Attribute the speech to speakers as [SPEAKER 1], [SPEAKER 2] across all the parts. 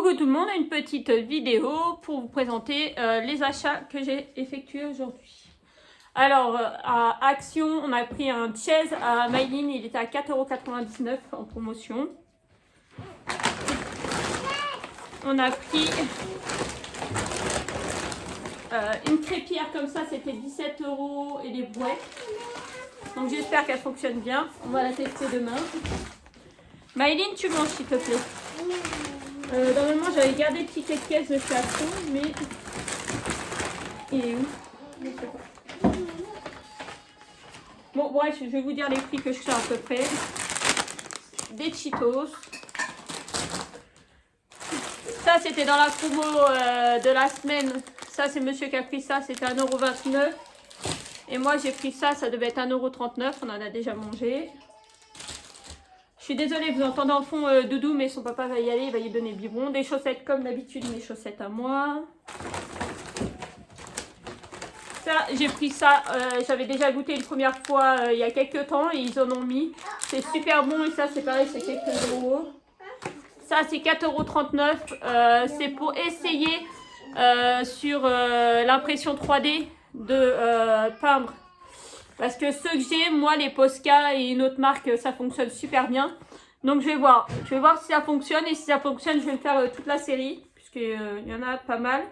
[SPEAKER 1] Coucou tout le monde, une petite vidéo pour vous présenter les achats que j'ai effectués aujourd'hui. Alors à Action, on a pris un chaise à Maïline, il était à 4,99 € en promotion. On a pris une crêpière comme ça, c'était 17 € et des brouettes. Donc j'espère qu'elle fonctionne bien, on va la tester demain. Maïline, tu manges s'il te plaît. Normalement j'avais gardé le ticket de caisse de chez Action, mais il est où? Je sais pas. Bon bref, je vais vous dire les prix que je fais à peu près. Des Cheetos. Ça c'était dans la promo de la semaine. Ça c'est monsieur qui a pris ça, c'était 1,29 €. Et moi j'ai pris ça, ça devait être 1,39 €, on en a déjà mangé. Je suis désolée, vous entendez en fond Doudou, mais son papa va y aller, il va y donner le biberon. Des chaussettes comme d'habitude, mes chaussettes à moi. Ça, j'ai pris ça, j'avais déjà goûté une première fois il y a quelques temps et ils en ont mis. C'est super bon et ça c'est pareil, c'est quelques euros. Ça c'est 4,39 €, c'est pour essayer sur l'impression 3D de peindre. Parce que ceux que j'ai, moi, les Posca et une autre marque, ça fonctionne super bien. Donc, je vais voir. Je vais voir si ça fonctionne. Et si ça fonctionne, je vais me faire toute la série. Puisqu'il y en a pas mal.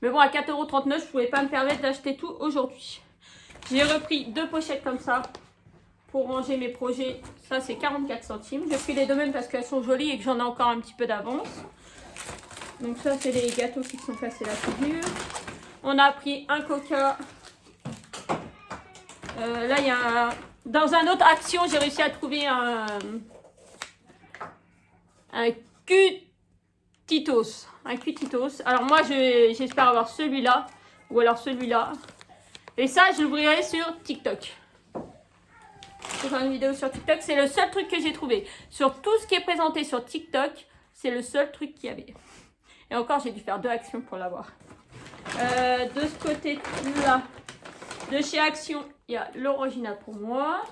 [SPEAKER 1] Mais bon, à 4,39 €, je ne pouvais pas me permettre d'acheter tout aujourd'hui. J'ai repris 2 pochettes comme ça. Pour ranger mes projets. Ça, c'est 44 centimes. J'ai pris les deux mêmes parce qu'elles sont jolies et que j'en ai encore un petit peu d'avance. Donc, ça, c'est les gâteaux qui sont cassés la figure. On a pris un Coca. Là, il y a dans un autre Action, j'ai réussi à trouver un Q-Titos. Un Q-Titos. Alors moi, j'espère avoir celui-là ou alors celui-là. Et ça, je l'ouvrirai sur TikTok. Je vais faire une vidéo sur TikTok. C'est le seul truc que j'ai trouvé. Sur tout ce qui est présenté sur TikTok, c'est le seul truc qu'il y avait. Et encore, j'ai dû faire 2 actions pour l'avoir. De ce côté-là, de chez Action, il y a l'original pour moi.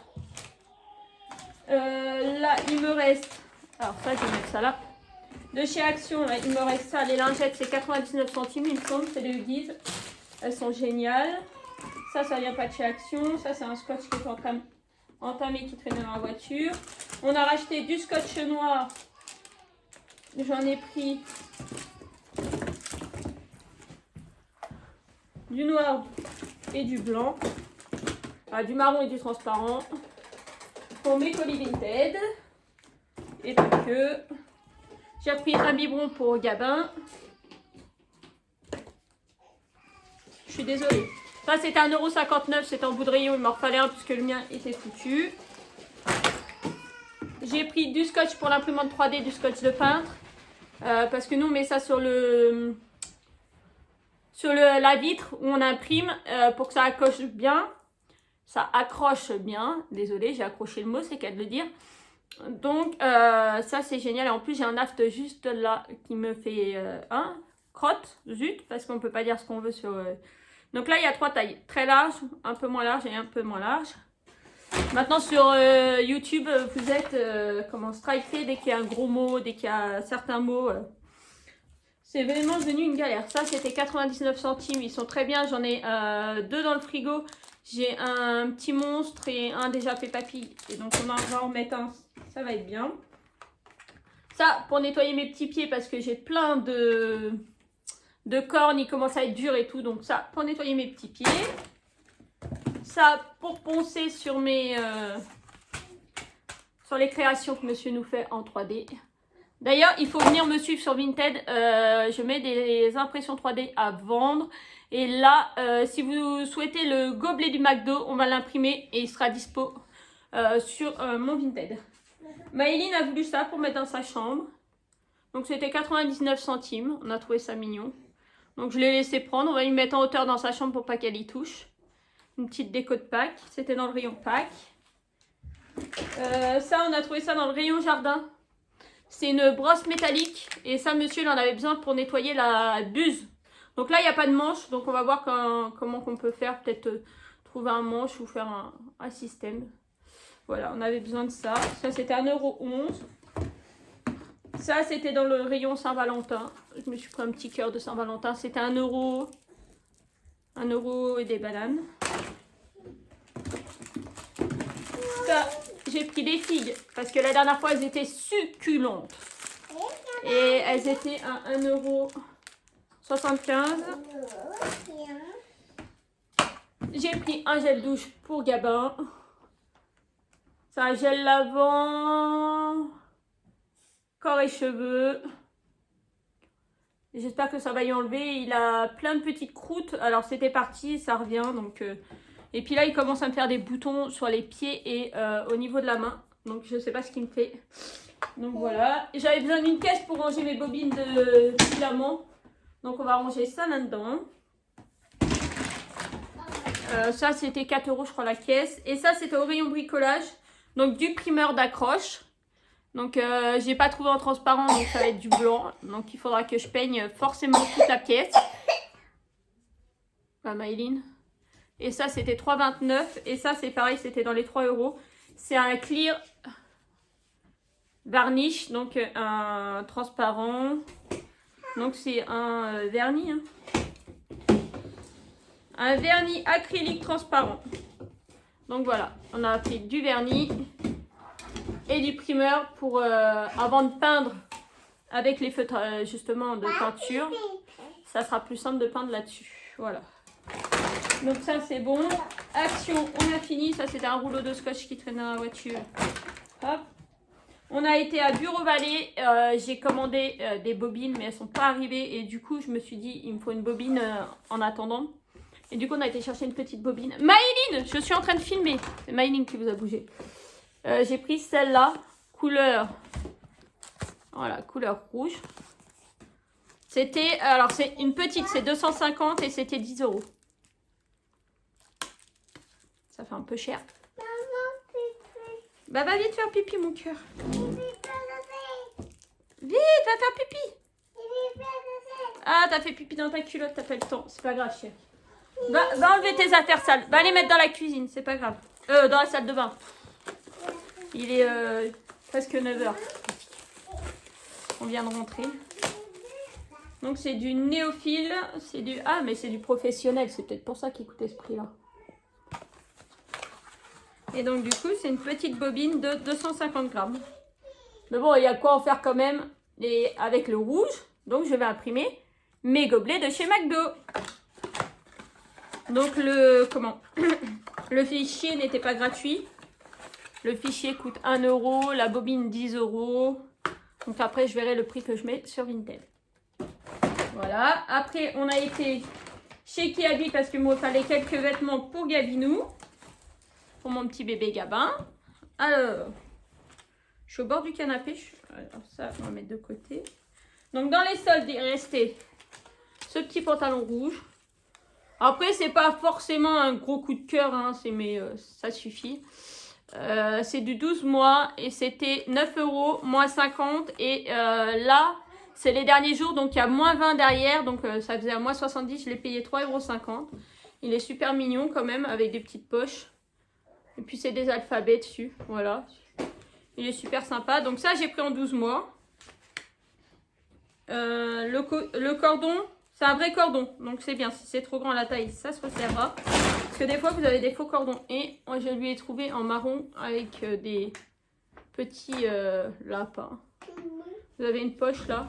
[SPEAKER 1] Là, il me reste... Alors ça, je vais mettre ça là. De chez Action, là, il me reste ça. Les lingettes, c'est 99 centimes, il me semble. C'est des Huggies. Elles sont géniales. Ça vient pas de chez Action. Ça, c'est un scotch qui est entamé, qui traîne dans la voiture. On a racheté du scotch noir. J'en ai pris du noir et du blanc. Du marron et du transparent pour mes colis Vinted et pas que. J'ai pris un biberon pour Gabin. Je suis désolée. Ça c'était 1,59 €, c'était en bout de rayon, il m'en refallait un puisque le mien était foutu. J'ai pris du scotch pour l'imprimante 3D, du scotch de peintre. Parce que nous on met ça sur la vitre où on imprime pour que ça accroche bien. Ça accroche bien. Désolée, j'ai accroché le mot, c'est qu'à de le dire. Donc, ça, c'est génial. Et en plus, j'ai un aft juste là qui me fait un crotte, zut, parce qu'on ne peut pas dire ce qu'on veut sur... Donc là, il y a 3 tailles. Très large, un peu moins large et un peu moins large. Maintenant, sur YouTube, vous êtes striké dès qu'il y a un gros mot, dès qu'il y a certains mots. C'est vraiment devenu une galère. Ça, c'était 99 centimes. Ils sont très bien. J'en ai 2 dans le frigo. J'ai un petit monstre et un déjà Peppa Pig. Et donc, on va en remettre un. Ça va être bien. Ça, pour nettoyer mes petits pieds parce que j'ai plein de cornes. Ils commencent à être durs et tout. Donc, ça, pour nettoyer mes petits pieds. Ça, pour poncer sur mes... sur les créations que monsieur nous fait en 3D. D'ailleurs, il faut venir me suivre sur Vinted. Je mets des impressions 3D à vendre. Et là, si vous souhaitez le gobelet du McDo, on va l'imprimer et il sera dispo sur mon Vinted. Maëline a voulu ça pour mettre dans sa chambre. Donc c'était 99 centimes. On a trouvé ça mignon. Donc je l'ai laissé prendre. On va lui mettre en hauteur dans sa chambre pour pas qu'elle y touche. Une petite déco de Pâques. C'était dans le rayon Pâques. Ça, on a trouvé ça dans le rayon jardin. C'est une brosse métallique. Et ça, monsieur, il en avait besoin pour nettoyer la buse. Donc là, il n'y a pas de manche. Donc on va voir comment on peut faire. Peut-être trouver un manche ou faire un système. Voilà, on avait besoin de ça. Ça, c'était 1,11 €. Ça, c'était dans le rayon Saint-Valentin. Je me suis pris un petit cœur de Saint-Valentin. C'était 1 euro. 1 euro et des bananes. Ça, j'ai pris des figues. Parce que la dernière fois, elles étaient succulentes. Et elles étaient à 1,75 €. J'ai pris un gel douche pour Gabin. C'est un gel lavant, corps et cheveux. J'espère que ça va y enlever. Il a plein de petites croûtes. Alors c'était parti, ça revient. Donc, et puis là, il commence à me faire des boutons sur les pieds et au niveau de la main. Donc je sais pas ce qu'il me fait. Donc voilà. J'avais besoin d'une caisse pour ranger mes bobines de filaments. Donc on va ranger ça là-dedans. Ça c'était 4 € je crois la caisse. Et ça c'était au rayon bricolage. Donc du primeur d'accroche. Donc j'ai pas trouvé en transparent, donc ça va être du blanc. Donc il faudra que je peigne forcément toute la pièce. La Maëline. Et ça c'était 3,29 €. Et ça c'est pareil, c'était dans les 3 €. C'est un clear varnish, donc un transparent. Donc c'est un vernis. Hein. Un vernis acrylique transparent. Donc voilà, on a pris du vernis et du primeur pour avant de peindre avec les feutres justement de peinture. Ça sera plus simple de peindre là-dessus. Voilà. Donc ça c'est bon. Action, on a fini. Ça c'était un rouleau de scotch qui traînait dans la voiture. Hop. On a été à Bureau Vallée. J'ai commandé des bobines mais elles sont pas arrivées. Et du coup je me suis dit il me faut une bobine en attendant. Et du coup, on a été chercher une petite bobine. Maëline, je suis en train de filmer. C'est Maëline qui vous a bougé. J'ai pris celle-là, couleur. Voilà, couleur rouge. C'était, alors c'est une petite, c'est 250 et c'était 10 €. Ça fait un peu cher. Bah va vite faire pipi, mon cœur. Vite, va faire pipi. Ah, t'as fait pipi dans ta culotte, t'as pas le temps. C'est pas grave, chérie. Va enlever tes affaires sales. Va les mettre dans la cuisine, c'est pas grave. Dans la salle de bain. Il est presque 9 h. On vient de rentrer. Donc c'est du néophile. C'est du... Ah, mais c'est du professionnel. C'est peut-être pour ça qu'il coûtait ce prix-là. Et donc du coup, c'est une petite bobine de 250 grammes. Mais bon, il y a quoi en faire quand même. Et avec le rouge, donc je vais imprimer mes gobelets de chez McDo. Donc le fichier n'était pas gratuit. Le fichier coûte 1 €, la bobine 10 €. Donc après je verrai le prix que je mets sur Vinted. Voilà. Après on a été chez Kiabi parce qu'il me fallait quelques vêtements pour Gabinou. Pour mon petit bébé Gabin. Alors, je suis au bord du canapé. Alors ça on va mettre de côté. Donc dans les soldes il restait ce petit pantalon rouge. Après, c'est pas forcément un gros coup de cœur, hein, mais ça suffit. C'est du 12 mois et c'était 9 €, moins 50. Et là, c'est les derniers jours, donc il y a moins 20 derrière. Donc ça faisait à moins 70, je l'ai payé 3,50 €. Il est super mignon quand même, avec des petites poches. Et puis c'est des alphabets dessus, voilà. Il est super sympa. Donc ça, j'ai pris en 12 mois. Le cordon... C'est un vrai cordon, donc c'est bien. Si c'est trop grand à la taille, ça se resserrera. Parce que des fois, vous avez des faux cordons. Et moi, je lui ai trouvé en marron avec des petits lapins. Vous avez une poche là.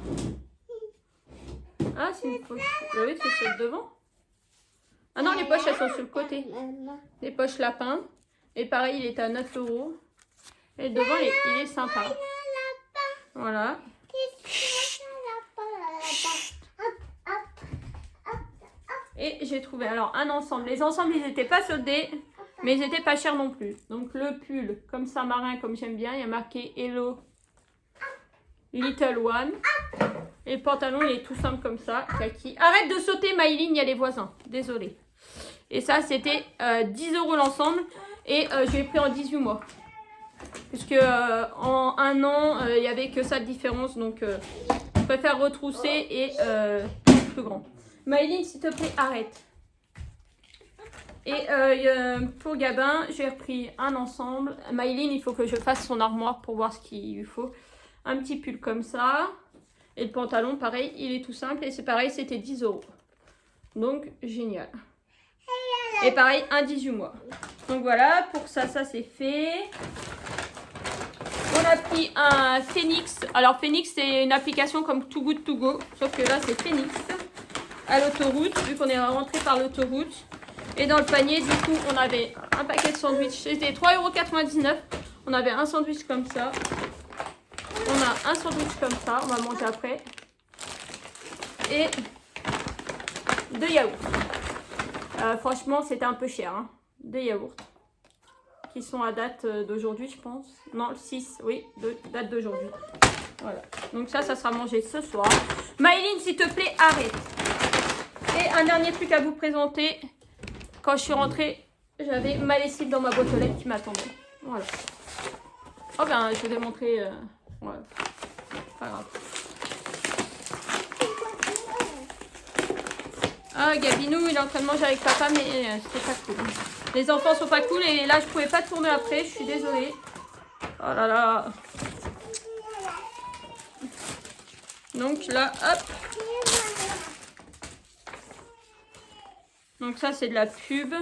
[SPEAKER 1] Ah, c'est une poche. Vous voyez, c'est celle devant. Ah non, les poches, elles sont sur le côté. Les poches lapins. Et pareil, il est à 9 €. Et devant, il est sympa. Voilà. Et j'ai trouvé alors un ensemble. Les ensembles, ils n'étaient pas soldés, mais ils n'étaient pas chers non plus. Donc le pull, comme ça marin, comme j'aime bien, il y a marqué Hello Little One. Et le pantalon, il est tout simple comme ça, kaki. Arrête de sauter, Maëline, il y a les voisins. Désolée. Et ça, c'était 10 € l'ensemble. Et je l'ai pris en 18 mois. Puisque en un an, il n'y avait que ça de différence. Donc, je préfère retrousser et plus grand. Maëline, s'il te plaît, arrête. Et pour Gabin, j'ai repris un ensemble. Maëline, il faut que je fasse son armoire pour voir ce qu'il lui faut. un petit pull comme ça. Et le pantalon, pareil, il est tout simple. Et c'est pareil, c'était 10 €. Donc, génial. Et pareil, un 18 mois. Donc voilà, pour ça, ça c'est fait. On a pris un Phoenix. Alors Phoenix, c'est une application comme Too Good To Go. Sauf que là, c'est Phoenix. À l'autoroute, vu qu'on est rentré par l'autoroute. Et dans le panier, du coup, on avait un paquet de sandwichs. C'était 3,99 €. On avait un sandwich comme ça. On a un sandwich comme ça. On va manger après. Et 2 yaourts. Franchement, c'était un peu cher. Hein. 2 yaourts. Qui sont à date d'aujourd'hui, je pense. Non, le 6, oui, date d'aujourd'hui. Voilà. Donc ça sera mangé ce soir. Maëline, s'il te plaît, arrête. Et un dernier truc à vous présenter. Quand je suis rentrée, j'avais ma lessive dans ma boîte aux lettres qui m'attendait. Voilà. Oh ben, je vais montrer. Voilà. Pas grave. Ah, Gabinou, il est en train de manger avec papa, mais c'était pas cool. Les enfants sont pas cool et là, je pouvais pas tourner après. Je suis désolée. Oh là là. Donc là, hop. Donc ça, c'est de la pub.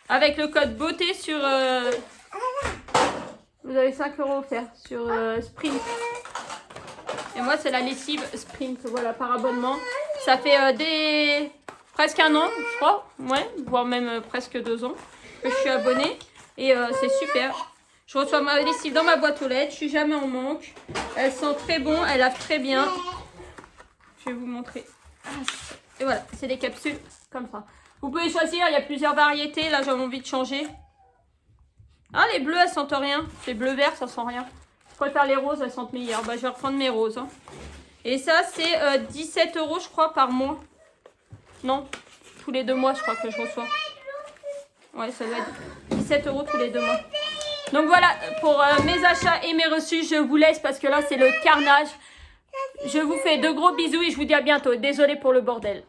[SPEAKER 1] Avec le code beauté sur... vous avez 5 € offerts sur Sprint. Et moi, c'est la lessive Sprint. Voilà, par abonnement. Ça fait presque un an, je crois. Ouais, voire même presque 2 ans que je suis abonnée. Et c'est super. Je reçois ma lessive dans ma boîte aux lettres. Je suis jamais en manque. Elle sent très bon. Elle lave très bien. Je vais vous montrer. Et voilà, c'est des capsules comme ça. Vous pouvez choisir, il y a plusieurs variétés. Là, j'avais envie de changer. Ah, les bleus, elles sentent rien. Les bleus verts, ça sent rien. Je préfère les roses, elles sentent meilleures. Bah, je vais reprendre mes roses. Hein. Et ça, c'est 17 € je crois, par mois. Non, tous les 2 mois, je crois que je reçois. Ouais, ça doit être 17 € tous les 2 mois. Donc voilà, pour mes achats et mes reçus, je vous laisse parce que là, c'est le carnage. Je vous fais de gros bisous et je vous dis à bientôt. Désolée pour le bordel.